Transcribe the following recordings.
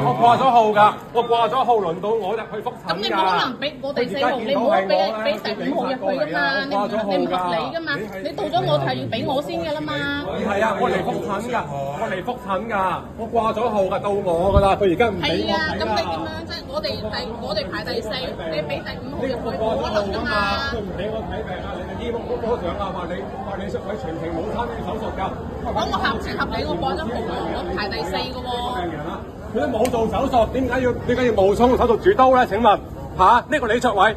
我掛咗號㗎，我掛咗號，輪到我入去覆診㗎。咁你冇可能俾我第4號，你唔好俾第5號入去㗎嘛？你唔合理㗎嘛？你到咗我係要俾我先㗎啦嘛。係啊，我嚟覆診㗎，我嚟覆診㗎，我掛咗號㗎，到我㗎啦，佢而家唔俾我睇啊。咁你點樣啫？我哋排第4，你俾第5號入去冇可能㗎嘛？佢唔俾我睇病啊！你係醫務科科長啊，話你出位全程冇參與手術㗎。咁我合情合理，我掛咗號我排第4㗎喎。病人啦，佢都冇做手術，點解要冒充手術主刀咧？請問嚇呢個李卓偉，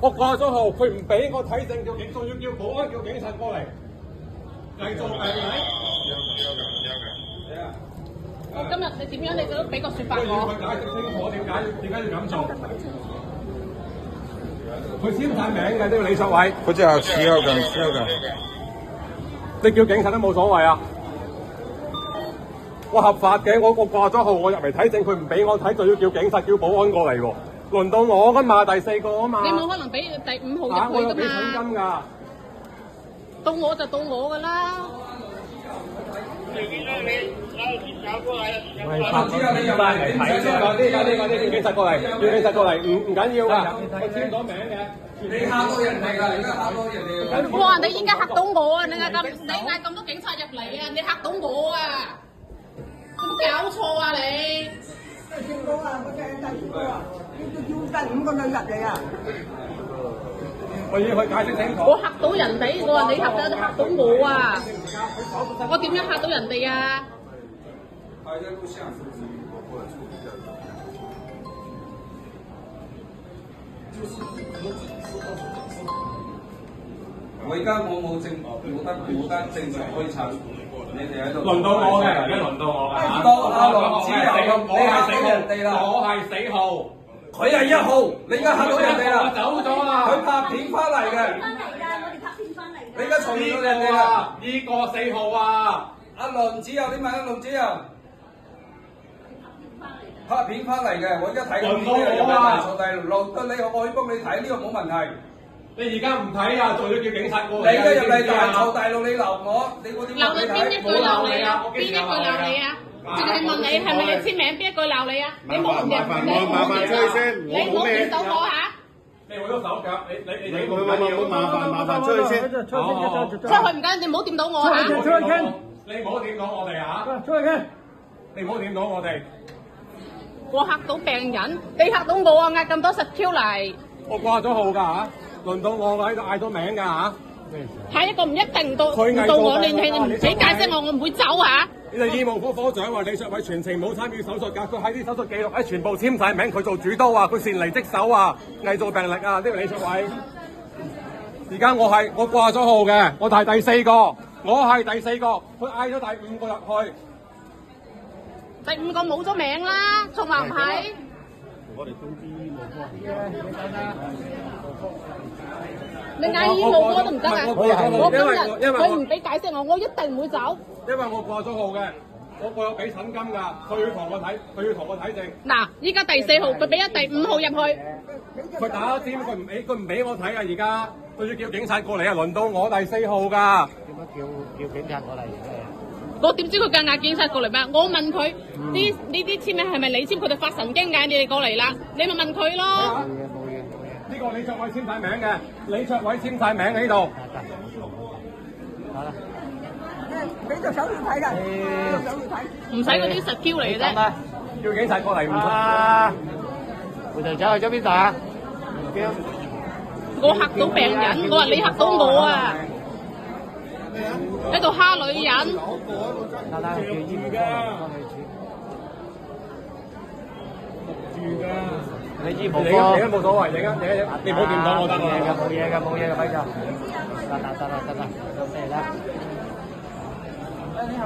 我掛咗號，佢唔俾我睇症，仲要叫保安叫警察過嚟，偽造病歷。我今日你點樣你都俾個説法我。要佢解釋清楚點解要咁做。佢簽晒名嘅呢個李卓偉。佢就持有㗎。你叫警察都冇所謂啊！我合法嘅，我掛咗號，我入嚟睇症，佢唔俾我睇，就要叫警察叫保安過嚟喎。輪到我㗎嘛，第4個啊嘛。你冇可能俾第5號入去㗎嘛？我有俾診金㗎。到我就到我㗎啦。係拍子啊！你入嚟呢個警察過嚟，叫警察過嚟，唔緊要㗎，我簽咗名嘅。你嚇到人哋㗎，而家嚇到人哋。哇！你依家嚇到我啊！你嗌咁多警察入嚟啊！你嚇到我啊！有冇搞錯啊你？見到啊！我哋第5個啊，要第5個女入嚟啊！我要去解釋清楚。我嚇到人哋，我話你嚇到我啊！我點樣嚇到人哋啊？我而家冇得正常可以查，你哋喺度。輪到我嘅，而家輪到我㗎。到阿羅子由，你嚇到人哋啦。我係4號，佢係1號，你而家嚇到人哋啦。走咗啦。佢拍片翻嚟嘅。翻嚟㗎，我哋拍片翻嚟。你而家嘈到人哋啦。呢個4號啊。阿羅子由，你問阿羅子由。拍片翻嚟嘅，我而家睇緊片嘅，有咩大錯大路？得你我可以幫你睇，呢個冇問題。你而家唔睇啊，仲要叫警察過嚟。你而家入嚟大錯大路，你鬧我，我點鬧你邊一句鬧你啊？邊一句鬧你啊？淨係問你係咪你簽名？邊一句鬧你啊？你冇人，麻煩出去先，你冇見到我嚇？你冇咗手腳，你麻煩出去先。出去唔緊，你唔好掂到我嚇。你唔好掂到我哋嚇。出去傾。你唔好掂到我哋。我嚇到病人，你嚇到我啊！嗌咁多10Q嚟。我掛咗號㗎嚇，輪到我喺度嗌咗名㗎嚇。下一個唔一定到我，你唔俾解釋我唔會走嚇。你哋醫務科科長話李卓偉全程冇參與手術㗎，佢喺啲手術記錄全部簽晒名，佢做主刀啊，佢擅離職守啊，偽造病歷啊，呢個李卓偉。而家我掛咗號嘅，我係第4個，我係第4個，佢嗌咗第5個入去。第5個冇咗名啦，仲話唔係？我哋通知醫務科。你嗌醫務科都唔得啊！我今日佢唔俾解釋我一定唔會走。因為我掛咗號嘅，我有俾診金㗎，佢要同我睇症。嗱，依家第4號，佢俾咗第5號入去。佢打尖，佢唔俾我睇啊！而家佢要叫警察過嚟啊！輪到我第4號㗎。點解叫警察過嚟？我點知佢嗌警察過嚟咩？我問佢呢啲簽名係咪你簽？佢哋發神經嗌你哋過嚟啦，你咪問佢咯。冇嘢。呢個李卓偉簽晒名嘅，李卓偉簽晒名喺度。好啦。俾隻手要睇㗎，手要睇。唔使嗰啲10Q嚟嘅啫。叫警察過嚟唔啊！會長走去咗邊度啊？我嚇到病人，我話你嚇到我啊！喺度蝦女人。叫醫護幫你住㗎。你醫務科。影冇所謂，影，你唔好掂到我得啦。冇嘢㗎，輝哥。得啦，到咩啦？你好。